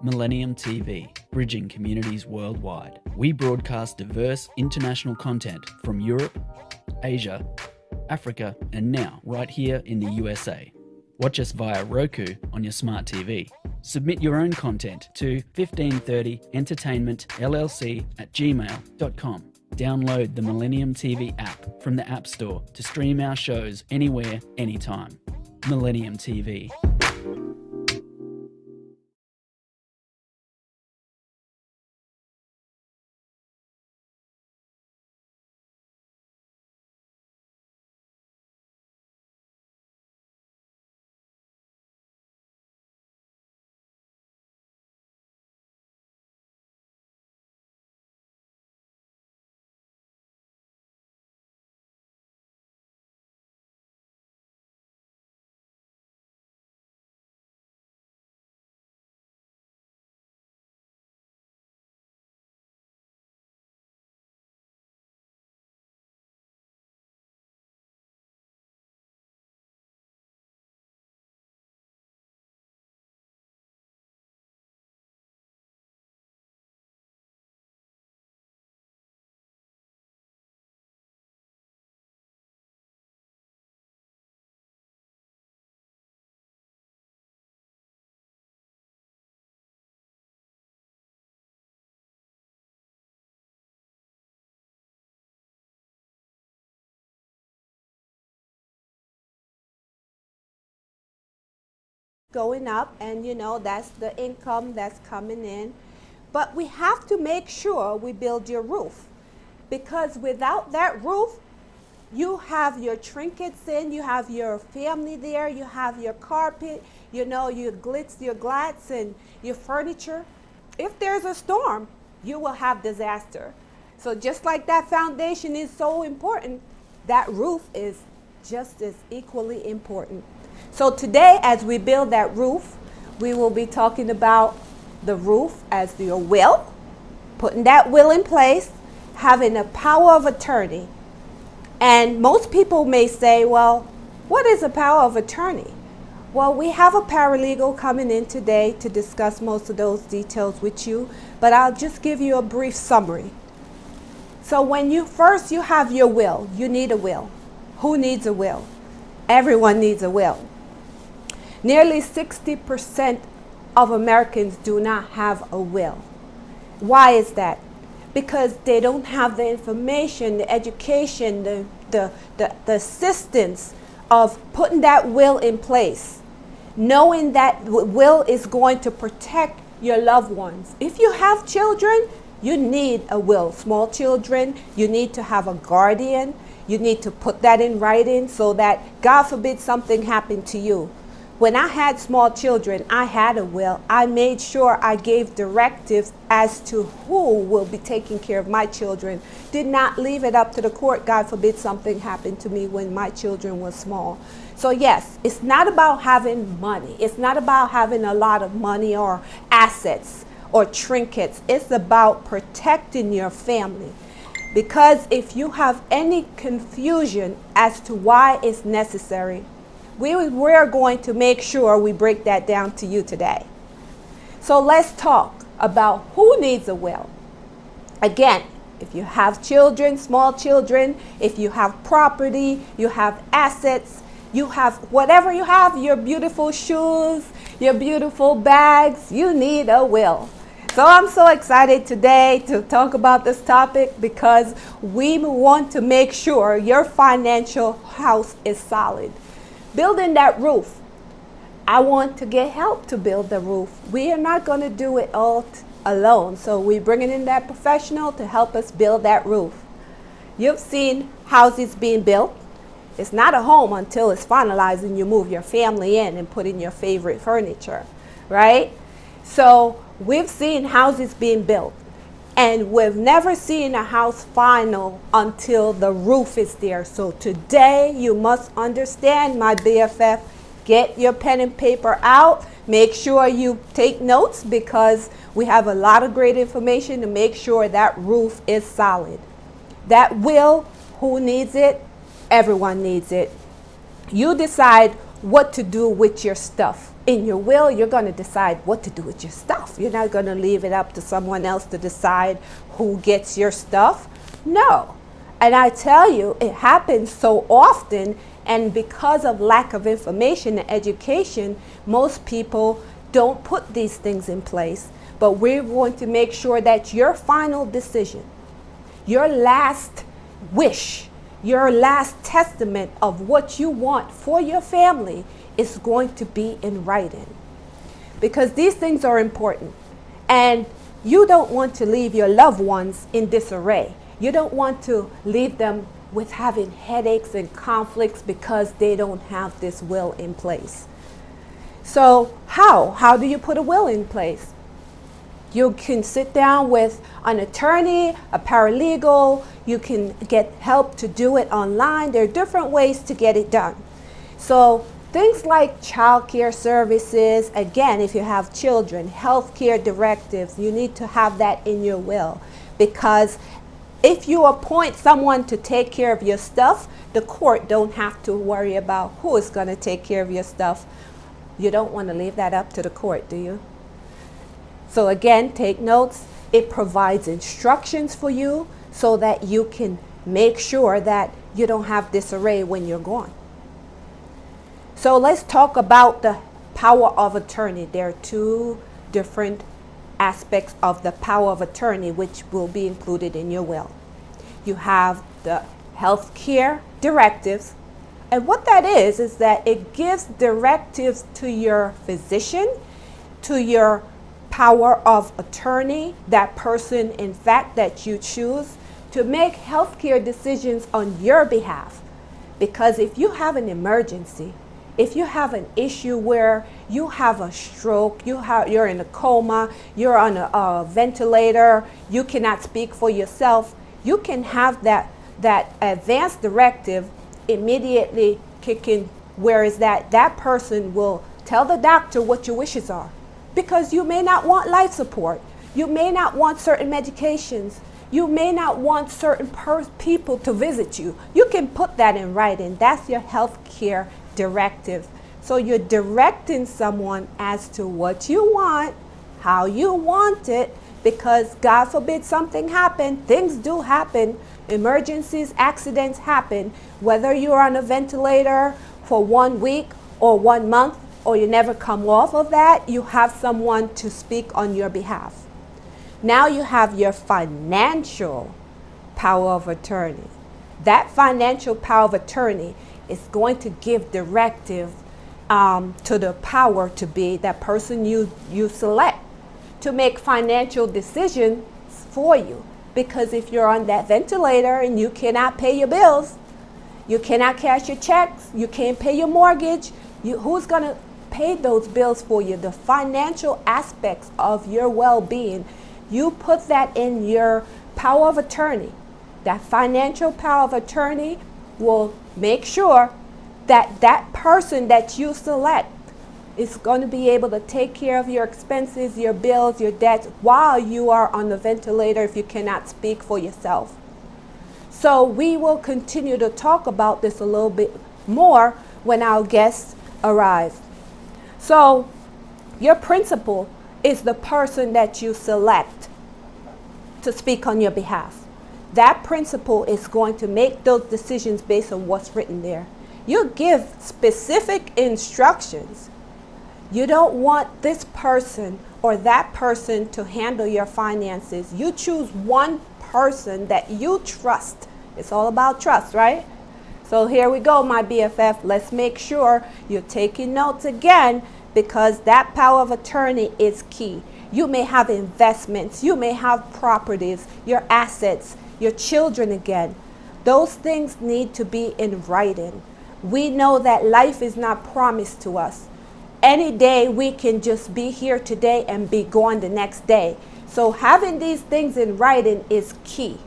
Millennium TV, bridging communities worldwide. We broadcast diverse international content from Europe, Asia, Africa, and now right here in the USA. Watch us via Roku on your smart TV. Submit your own content to 1530entertainmentllc@gmail.com. Download the Millennium TV app from the App Store to stream our shows anywhere, anytime. Millennium TV. Going up, and that's the income that's coming in. But we have to make sure we build your roof, because without that roof, you have your trinkets in, you have your family there, you have your carpet, your glitz, your glats, and your furniture. If there's a storm, you will have disaster. So just like that foundation is so important, that roof is just as equally important. So today, as we build that roof, we will be talking about the roof as your will, putting that will in place, having a power of attorney. And most people may say, well, what is a power of attorney? Well, we have a paralegal coming in today to discuss most of those details with you, but I'll just give you a brief summary. So when you have your will, you need a will. Who needs a will? Everyone needs a will. Nearly 60% of Americans do not have a will. Why is that? Because they don't have the information, the education, the assistance of putting that will in place, knowing that will is going to protect your loved ones. If you have children, you need a will. Small children, you need to have a guardian. You need to put that in writing so that, God forbid, something happened to you. When I had small children, I had a will. I made sure I gave directives as to who will be taking care of my children. Did not leave it up to the court, God forbid something happened to me when my children were small. So yes, it's not about having money. It's not about having a lot of money or assets or trinkets. It's about protecting your family. Because if you have any confusion as to why it's necessary, we're going to make sure we break that down to you today. So let's talk about who needs a will. Again, if you have children, small children, if you have property, you have assets, you have whatever you have, your beautiful shoes, your beautiful bags, you need a will. So I'm so excited today to talk about this topic because we want to make sure your financial house is solid. Building that roof. I want to get help to build the roof. We are not going to do it all alone. So we're bringing in that professional to help us build that roof. You've seen houses being built. It's not a home until it's finalized and you move your family in and put in your favorite furniture, right? So we've seen houses being built, and we've never seen a house final until the roof is there. So today you must understand, my BFF, get your pen and paper out. Make sure you take notes because we have a lot of great information to make sure that roof is solid. That will, who needs it? Everyone needs it. You decide what to do with your stuff. In your will, you're going to decide what to do with your stuff. You're not going to leave it up to someone else to decide who gets your stuff. No. And I tell you, it happens so often, and because of lack of information and education, most people don't put these things in place. But we're going to make sure that your final decision, your last wish, your last testament of what you want for your family is going to be in writing. Because these things are important. And you don't want to leave your loved ones in disarray. You don't want to leave them with having headaches and conflicts because they don't have this will in place. So how do you put a will in place? You can sit down with an attorney, a paralegal. You can get help to do it online. There are different ways to get it done. So things like child care services, again, if you have children, health care directives, you need to have that in your will. Because if you appoint someone to take care of your stuff, the court don't have to worry about who is going to take care of your stuff. You don't want to leave that up to the court, do you? So again, take notes. It provides instructions for you so that you can make sure that you don't have disarray when you're gone. So let's talk about the power of attorney. There are two different aspects of the power of attorney which will be included in your will. You have the health care directives. And what that is that it gives directives to your physician, to your power of attorney, that person, in fact, that you choose to make healthcare decisions on your behalf. Because if you have an emergency, if you have an issue where you have a stroke, you're in a coma, you're on a ventilator, you cannot speak for yourself, you can have that advance directive immediately kick in, whereas that person will tell the doctor what your wishes are. Because you may not want life support. You may not want certain medications. You may not want certain people to visit you. You can put that in writing. That's your health care directive. So you're directing someone as to what you want, how you want it, because God forbid something happen. Things do happen. Emergencies, accidents happen. Whether you're on a ventilator for 1 week or 1 month, or you never come off of that, you have someone to speak on your behalf. Now you have your financial power of attorney. That financial power of attorney is going to give directive to the power to be that person you select to make financial decisions for you. Because if you're on that ventilator and you cannot pay your bills, you cannot cash your checks, you can't pay your mortgage, who's going to pay those bills for you? The financial aspects of your well-being, you put that in your power of attorney. That financial power of attorney will make sure that that person that you select is going to be able to take care of your expenses, your bills, your debts while you are on the ventilator if you cannot speak for yourself. So we will continue to talk about this a little bit more when our guests arrive. So your principal is the person that you select to speak on your behalf. That principal is going to make those decisions based on what's written there. You give specific instructions. You don't want this person or that person to handle your finances. You choose one person that you trust. It's all about trust, right? So here we go, my BFF. Let's make sure you're taking notes again, because that power of attorney is key. You may have investments, you may have properties, your assets, your children again. Those things need to be in writing. We know that life is not promised to us. Any day we can just be here today and be gone the next day. So having these things in writing is key.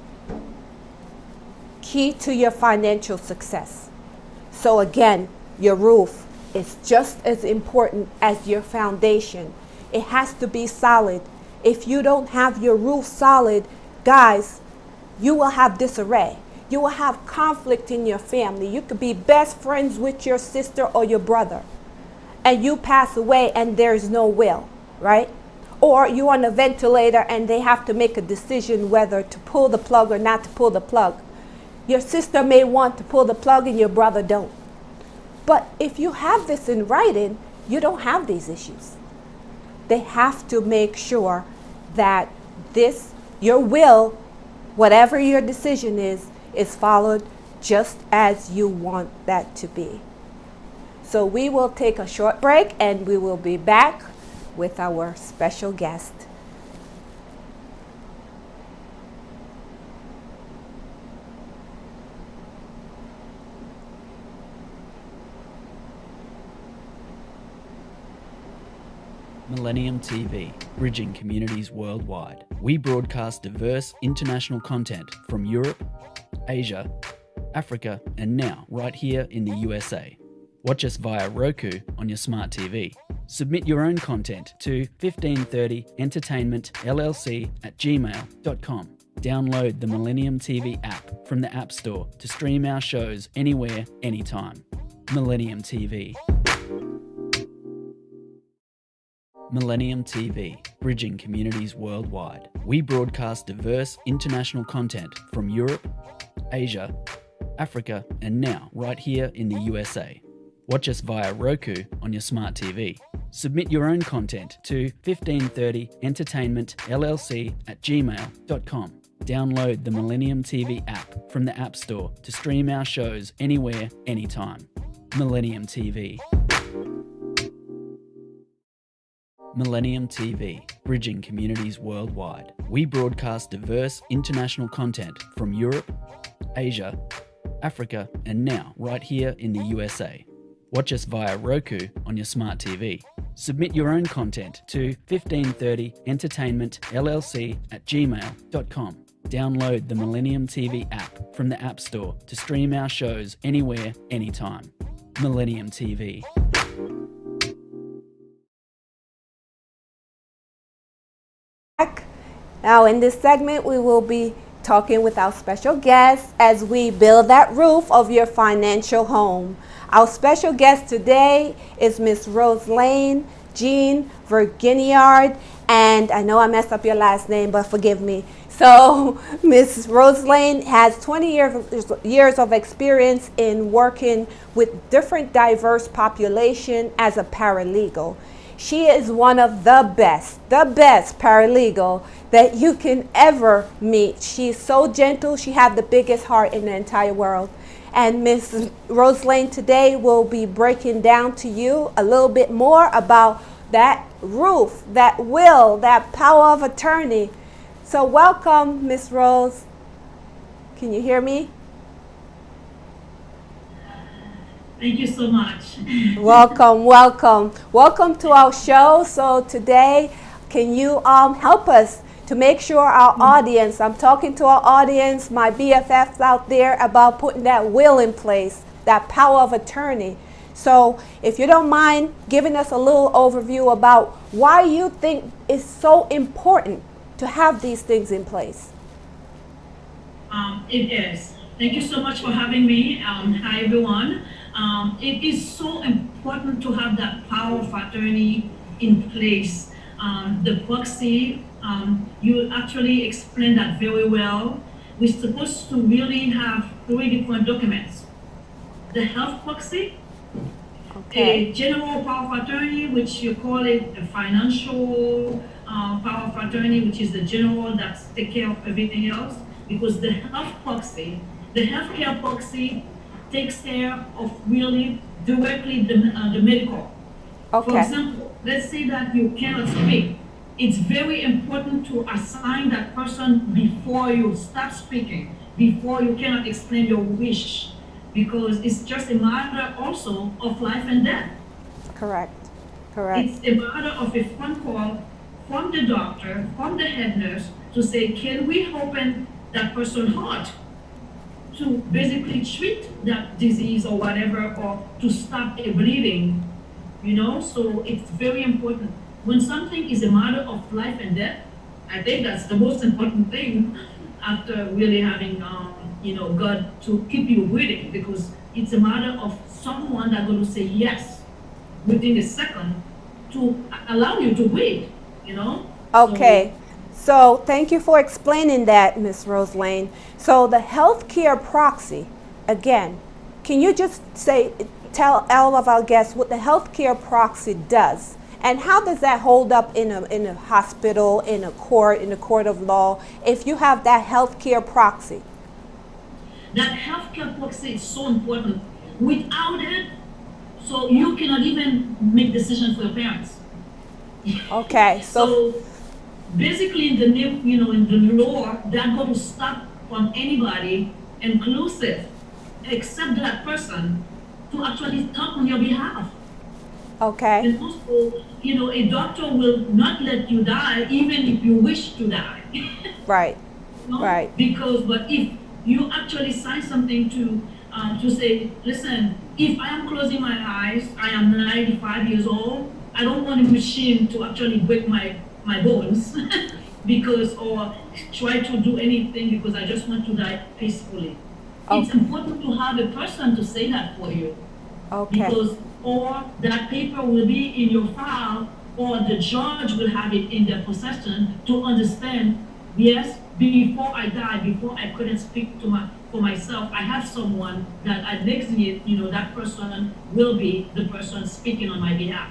Key to your financial success. So again, your roof is just as important as your foundation. It has to be solid. If you don't have your roof solid, guys, you will have disarray. You will have conflict in your family. You could be best friends with your sister or your brother, and you pass away and there's no will, right? Or you're on a ventilator and they have to make a decision whether to pull the plug or not to pull the plug. Your sister may want to pull the plug and your brother don't. But if you have this in writing, you don't have these issues. They have to make sure that your will, whatever your decision is followed just as you want that to be. So we will take a short break and we will be back with our special guest. Millennium TV, bridging communities worldwide. We broadcast diverse international content from Europe, Asia, Africa, and now right here in the USA. Watch us via Roku on your smart TV. Submit your own content to 1530entertainmentllc@gmail.com. Download the Millennium TV app from the App Store to stream our shows anywhere, anytime. Millennium TV. Millennium TV, bridging communities worldwide. We broadcast diverse international content from Europe, Asia, Africa, and now right here in the USA. Watch us via Roku on your smart TV. Submit your own content to 1530entertainmentllc@gmail.com. Download the Millennium TV app from the App Store to stream our shows anywhere, anytime. Millennium TV. Millennium TV, bridging communities worldwide. We broadcast diverse international content from Europe, Asia, Africa, and now right here in the USA. Watch us via Roku on your smart TV. Submit your own content to 1530entertainmentllc@gmail.com. Download the Millennium TV app from the App Store to stream our shows anywhere, anytime. Millennium TV. Now in this segment, we will be talking with our special guest as we build that roof of your financial home. Our special guest today is Miss Rose Lane Jean Verginiard, and I know I messed up your last name, but forgive me. So Miss Rose Lane has 20 years of experience in working with different diverse population as a paralegal. She is one of the best paralegal that you can ever meet. She's so gentle. She has the biggest heart in the entire world. And Miss Rose Lane today will be breaking down to you a little bit more about that roof, that will, that power of attorney. So welcome, Miss Rose. Can you hear me? Thank you so much. Welcome, welcome. Welcome to our show. So today, can you help us to make sure our audience, I'm talking to our audience, my BFFs out there, about putting that will in place, that power of attorney. So if you don't mind giving us a little overview about why you think it's so important to have these things in place. It is. Thank you so much for having me. Hi, everyone. It is so important to have that power of attorney in place. The proxy, you actually explained that very well. We're supposed to really have 3 different documents. The health proxy, Okay. a general power of attorney, which you call it a financial power of attorney, which is the general that takes care of everything else, because the health proxy, the healthcare proxy takes care of really directly the medical. Okay. For example, let's say that you cannot speak. It's very important to assign that person before you start speaking, before you cannot explain your wish, because it's just a matter also of life and death. Correct. Correct. It's a matter of a phone call from the doctor, from the head nurse, to say, can we open that person's heart to basically treat that disease or whatever, or to stop a bleeding, you know? So it's very important. When something is a matter of life and death, I think that's the most important thing after really having God to keep you breathing, because it's a matter of someone that's going to say yes within a second to allow you to breathe, Okay. So thank you for explaining that, Ms. Roselane. So the healthcare proxy, again, can you just tell all of our guests what the healthcare proxy does? And how does that hold up in a hospital, in a court of law, if you have that healthcare proxy? That healthcare proxy is so important. Without it, so you cannot even make decisions for your parents. Okay, So basically, in the law, they're going to stop from anybody, inclusive, except that person, to actually talk on your behalf. okay, And also, a doctor will not let you die even if you wish to die. right, You know? right, But if you actually sign something to say, listen, if I am closing my eyes, I am 95 years old, I don't want a machine to actually break my bones or try to do anything, because I just want to die peacefully. It's important to have a person to say that for you. okay. Because or that paper will be in your file, or the judge will have it in their possession to understand, yes, before I die, before I couldn't speak for myself, I have someone that at next minute, that person will be the person speaking on my behalf.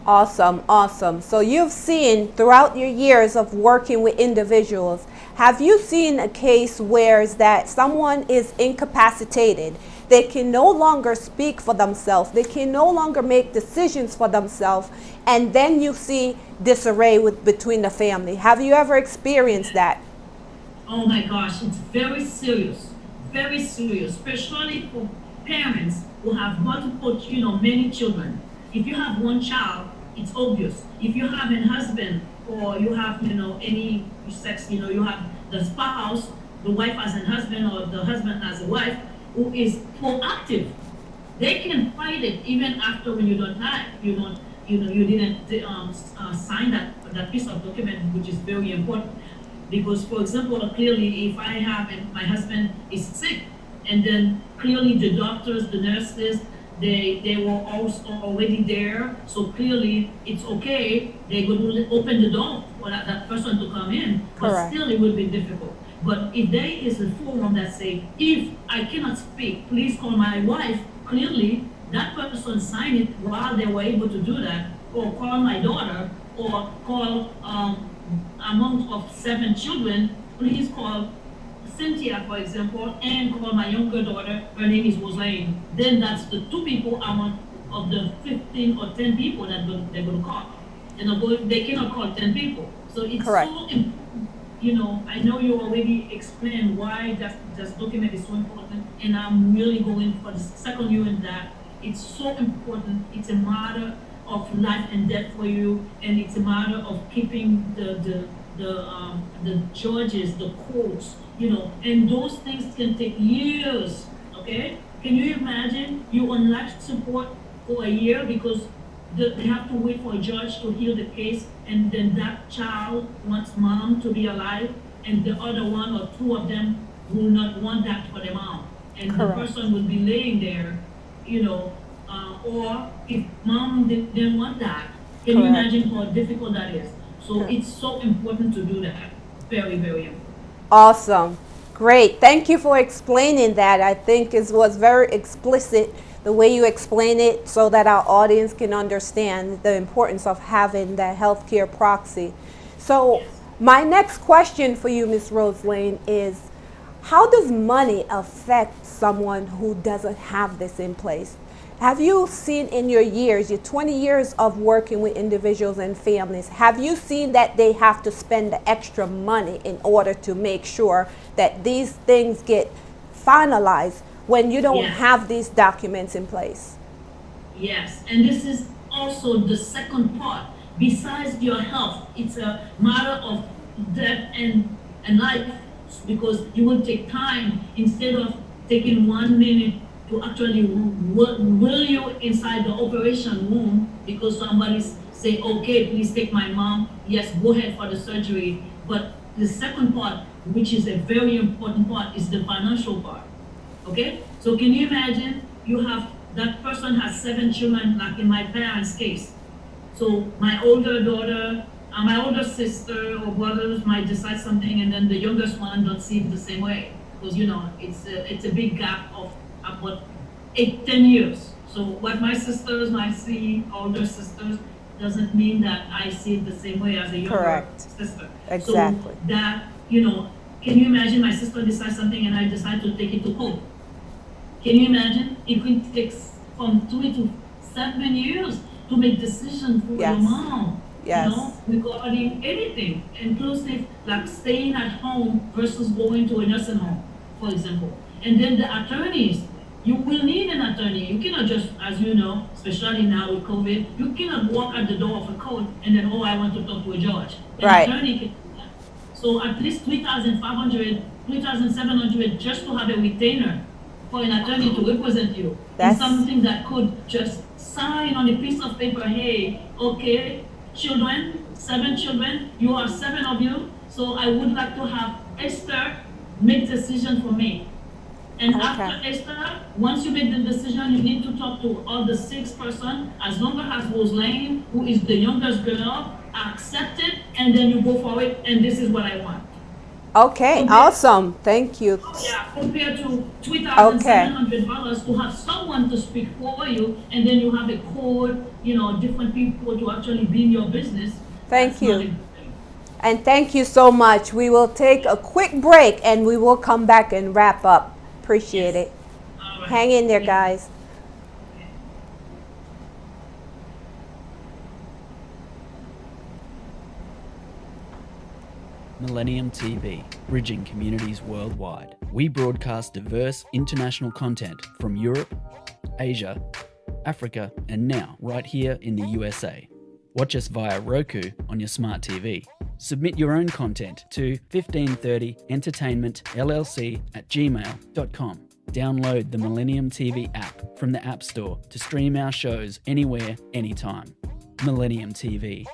Awesome, awesome. So you've seen throughout your years of working with individuals, have you seen a case where is that someone is incapacitated? They can no longer speak for themselves. They can no longer make decisions for themselves. And then you see disarray between the family. Have you ever experienced that? Oh my gosh, it's very serious, especially for parents who have multiple, many children. If you have one child, it's obvious. If you have a husband, or you have, any sex, you have the spouse, the wife has a husband, or the husband has a wife who is proactive, they can fight it even after when you don't have, you didn't sign that piece of document, which is very important. Because, for example, clearly, if I have my husband is sick, and then clearly the doctors, the nurses, they were also already there, so clearly it's okay. They're going to open the door for that person to come in, but Correct. still it will be difficult. But if there is a form that say, if I cannot speak, please call my wife, clearly that person signed it while they were able to do that, or call my daughter, or call among of 7 children, please call Cynthia, for example, and call my younger daughter, her name is Roselane. Then that's the 2 people among of the 15 or 10 people that they're going to call. They cannot call 10 people. So it's Correct. so important. I know you already explained why that document is so important, and I'm really going for the second you in that. It's so important. It's a matter of life and death for you, and it's a matter of keeping the judges, the courts, and those things can take years. Okay, can you imagine you on life support for a year because they have to wait for a judge to hear the case, and then that child wants mom to be alive, and the other one or 2 of them will not want that for their mom, and Correct. the person will be laying there, or if mom didn't want that, can you Correct. imagine how difficult that is? So Correct. it's so important to do that. Very, very important. Awesome. Great. Thank you for explaining that. I think it was very explicit the way you explain it, so that our audience can understand the importance of having that healthcare proxy. So my next question for you, Ms. Roselane, is how does money affect someone who doesn't have this in place? Have you seen in your years, your 20 years of working with individuals and families, have you seen that they have to spend the extra money in order to make sure that these things get finalized when you don't Yes. have these documents in place? Yes, and this is also the second part. Besides your health, it's a matter of death and life, because you will take time instead of taking 1 minute to actually will you inside the operation room because somebody say, okay, please take my mom. Yes, go ahead for the surgery. But the second part, which is a very important part, is the financial part. Okay? So can you imagine that person has 7 children, like in my parents' case. So my older daughter, my older sister or brothers might decide something, and then the youngest one don't see it the same way. Because it's a big gap of about 10 years. So what my sisters might see, older sisters, doesn't mean that I see it the same way as a younger sister. Exactly. So that, can you imagine my sister decides something and I decide to take it to court? Can you imagine? It could take from 3 to 7 years to make decisions for your mom. Yes. Regarding anything, inclusive like staying at home versus going to a nursing home, for example. And then the attorneys, you will need an attorney. You cannot just, as you know, especially now with COVID, you cannot walk at the door of a court and then, I want to talk to a judge. An attorney can do that. So at least 3,500, 3,700 just to have a retainer for an attorney to represent you. That's something that could just sign on a piece of paper, hey, okay, children, 7 children, you are 7 of you, so I would like to have Esther make decision for me. And after Esther, once you make the decision, you need to talk to all the 6 person, as long as Roseline, who is the youngest girl, accept it, and then you go for it, and this is what I want. Okay, awesome. Thank you. Yeah, compared to $3,700 to have someone to speak for you, and then you have a code, different people to actually be in your business. Thank you. And thank you so much. We will take a quick break and we will come back and wrap up. Appreciate it. All right. Hang in there, guys. Millennium TV, bridging communities worldwide. We broadcast diverse international content from Europe, Asia, Africa, and now right here in the USA. Watch us via Roku on your smart TV. Submit your own content to 1530entertainmentllc@gmail.com. Download the Millennium TV app from the App Store to stream our shows anywhere, anytime. Millennium TV.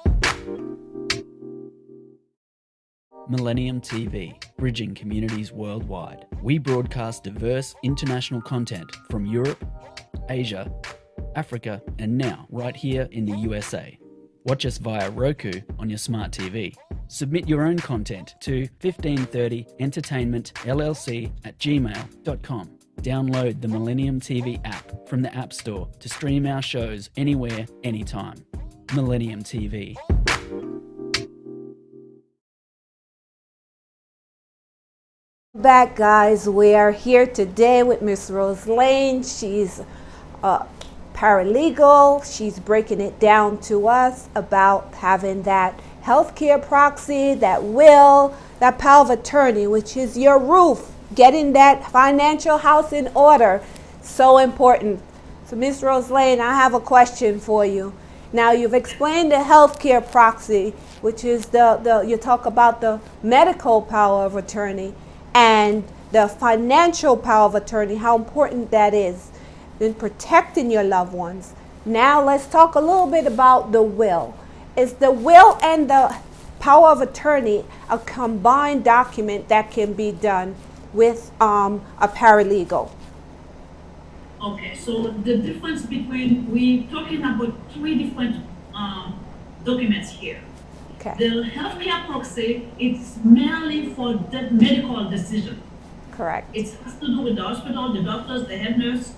Millennium TV, bridging communities worldwide. We broadcast diverse international content from Europe, Asia, Africa, and now right here in the USA. Watch us via Roku on your smart TV. Submit your own content to 1530entertainmentllc@gmail.com. Download the Millennium TV app from the App Store to stream our shows anywhere, anytime. Millennium TV. Back, guys. We are here today with Miss Roseline. She's a paralegal. She's breaking it down to us about having that healthcare proxy, that will, that power of attorney, which is your roof, getting that financial house in order. So important. So Miss Roseline, I have a question for you. Now, you've explained the healthcare proxy, which is you talk about the medical power of attorney and the financial power of attorney, how important that is in protecting your loved ones. Now let's talk a little bit about the will. Is the will and the power of attorney a combined document that can be done with a paralegal? Okay, so the difference between, we're talking about 3 different documents here. Okay. The healthcare proxy, it's merely for the medical decision. Correct. It has to do with the hospital, the doctors, the head nurse,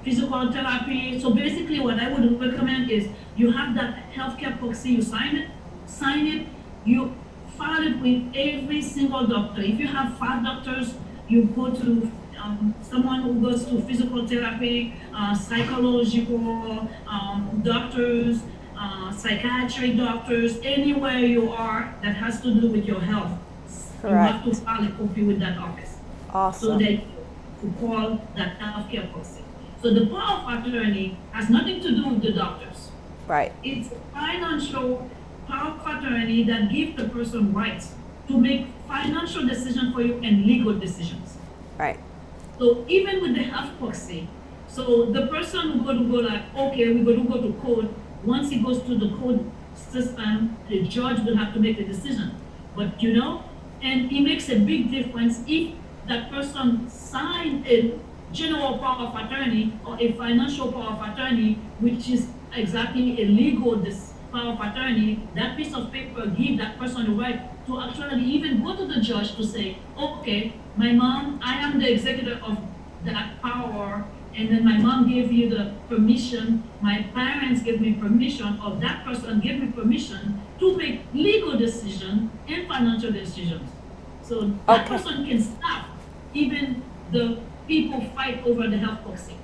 physical therapy. So basically what I would recommend is you have that healthcare proxy, you sign it, you file it with every single doctor. If you have 5 doctors, you go to someone who goes to physical therapy, psychological doctors, psychiatric doctors, anywhere you are that has to do with your health. Correct. You have to file a copy with that office. Awesome. So that you call that healthcare proxy. So the power of attorney has nothing to do with the doctors. Right. It's financial power of attorney that gives the person rights to make financial decisions for you and legal decisions. Right. So even with the health proxy, so the person who's going to go like, okay, we're going to go to court. Once he goes to the court system, the judge will have to make a decision. But and it makes a big difference if that person signed a general power of attorney or a financial power of attorney, which is exactly a legal power of attorney. That piece of paper give that person the right to actually even go to the judge to say, okay, my mom, I am the executor of that power, and then my mom gave you the permission, my parents gave me permission, or that person gave me permission to make legal decisions and financial decisions. So that person can stop even the people fight over the health proxy.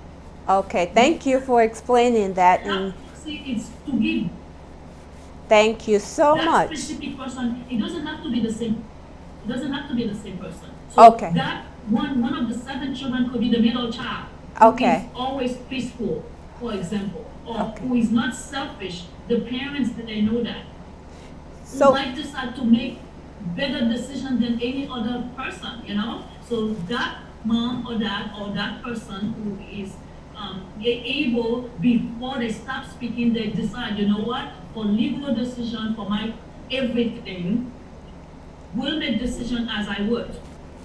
Okay, thank you for explaining that. Health proxy is to give. Thank you so much. That specific person, it doesn't have to be the same. It doesn't have to be the same person. So that one of the 7 children could be the middle child. Who is always peaceful, for example, or who is not selfish. The parents, they know that. So who might decide to make better decisions than any other person, So that mom or dad or that person who is able, before they stop speaking, they decide, you know what, for legal decision, for my everything, will make decision as I would.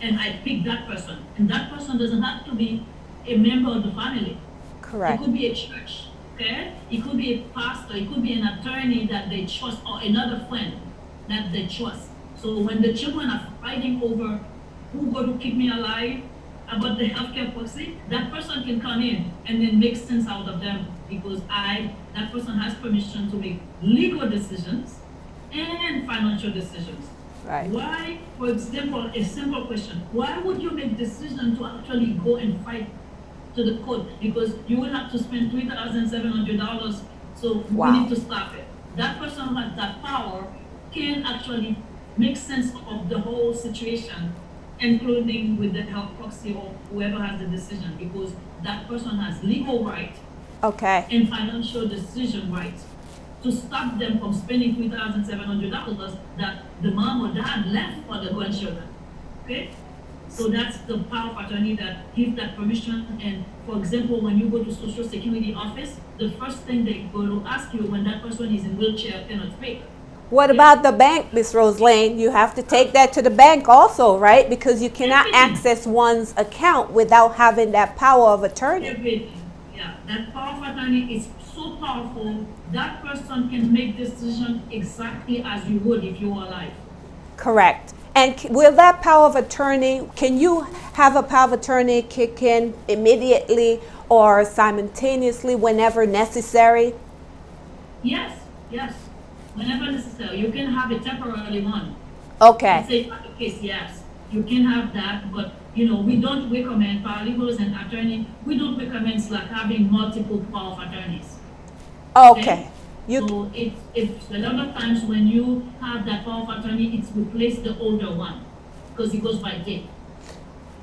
And I pick that person. And that person doesn't have to be a member of the family. Correct. It could be a church, okay? It could be a pastor, it could be an attorney that they trust, or another friend that they trust. So when the children are fighting over who going to keep me alive, about the healthcare policy, that person can come in and then make sense out of them, because that person has permission to make legal decisions and financial decisions. Right. Why, for example, a simple question, why would you make decision to actually go and fight to the court? Because you will have to spend $3,700, so we need to stop it. That person who has that power can actually make sense of the whole situation, including with the health proxy or whoever has the decision, because that person has legal right and financial decision right to stop them from spending $3,700 that the mom or dad left for the grandchildren. Okay? So that's the power of attorney that gives that permission. And for example, when you go to Social Security office, the first thing they go to ask you when that person is in wheelchair cannot speak. What about the bank, Ms. Roselane? You have to take that to the bank also, right? Because you cannot access one's account without having that power of attorney. Everything. Yeah, that power of attorney is so powerful, that person can make decisions exactly as you would if you were alive. Correct. And will that power of attorney, can you have a power of attorney kick in immediately or simultaneously whenever necessary? Yes. Whenever necessary. You can have a temporary one. Okay. Let's say in the case, yes. You can have that, but we don't recommend paralegals and attorney. We don't recommend like having multiple power of attorneys. Okay. So it's a lot of times when you have that power of attorney, it's replaced the older one because it goes by date.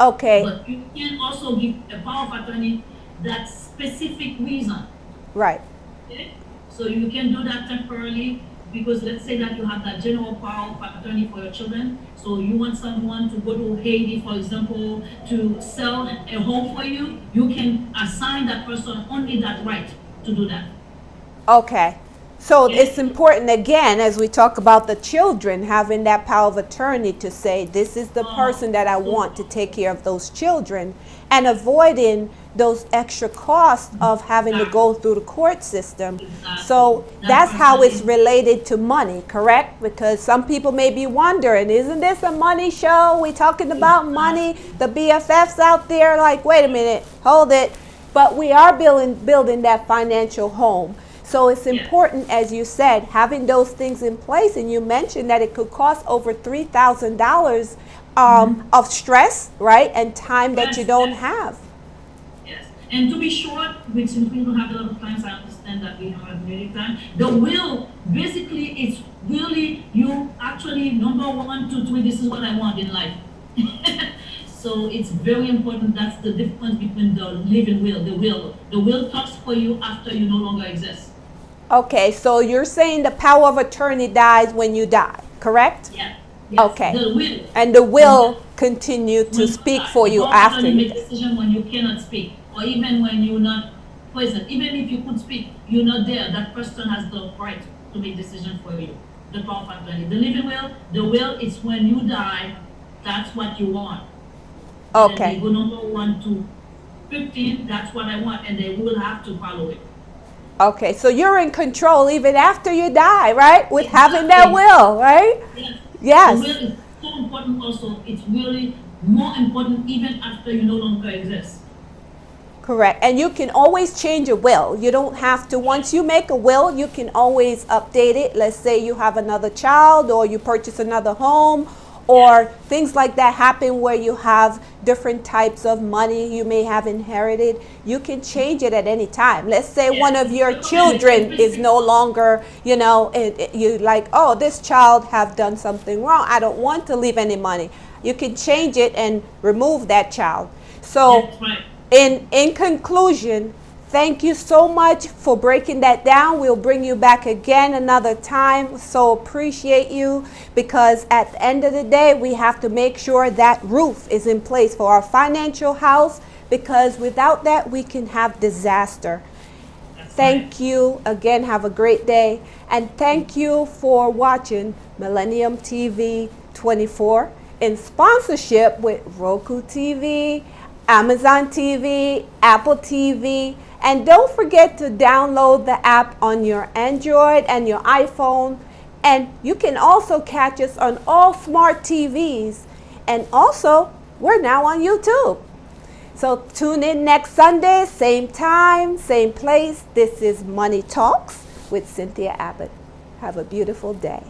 Okay. But you can also give a power of attorney that specific reason. Right. Okay? So you can do that temporarily, because let's say that you have that general power of attorney for your children. So you want someone to go to Haiti, for example, to sell a home for you, you can assign that person only that right to do that. Okay. So it's important, again, as we talk about the children, having that power of attorney to say, this is the person that I want to take care of those children, and avoiding those extra costs of having to go through the court system. So that's how it's related to money, correct? Because some people may be wondering, isn't this a money show? We talking about money? The BFFs out there like, wait a minute, hold it. But we are building that financial home. So it's important, as you said, having those things in place. And you mentioned that it could cost over $3,000 of stress, right? And time that you don't have. Yes. And to be short, which since we don't have a lot of time, so I understand that we don't have many time. The will, basically, it's really you actually, number 1, 2, 3, this is what I want in life. So it's very important. That's the difference between the living will, the will. The will talks for you after you no longer exist. Okay, so you're saying the power of attorney dies when you die, correct? Yeah. Yes. Okay. The will. And the will continue to speak for you after you make decision when you cannot speak, or even when you're not present. Even if you could speak, you're not there. That person has the right to make decision for you. the power of attorney. The living will, the will is when you die, that's what you want. Okay. And they go number 1 to 15, that's what I want, and they will have to follow it. Okay, so you're in control even after you die, right? With having that will, right? Yes. Yes. The will is so important also. It's really more important even after you no longer exist. Correct. And you can always change a will. You don't have to, once you make a will, you can always update it. Let's say you have another child or you purchase another home or things like that happen where you have different types of money you may have inherited. You can change it at any time. Let's say one of your children is no longer, you know, you like, oh, this child have done something wrong. I don't want to leave any money. You can change it and remove that child. So in conclusion, thank you so much for breaking that down. We'll bring you back again another time. So appreciate you, because at the end of the day, we have to make sure that roof is in place for our financial house, because without that, we can have disaster. Thank you again. Have a great day. And thank you for watching Millennium TV 24 in sponsorship with Roku TV, Amazon TV, Apple TV. And don't forget to download the app on your Android and your iPhone. And you can also catch us on all smart TVs. And also, we're now on YouTube. So tune in next Sunday, same time, same place. This is Money Talks with Cynthia Abbott. Have a beautiful day.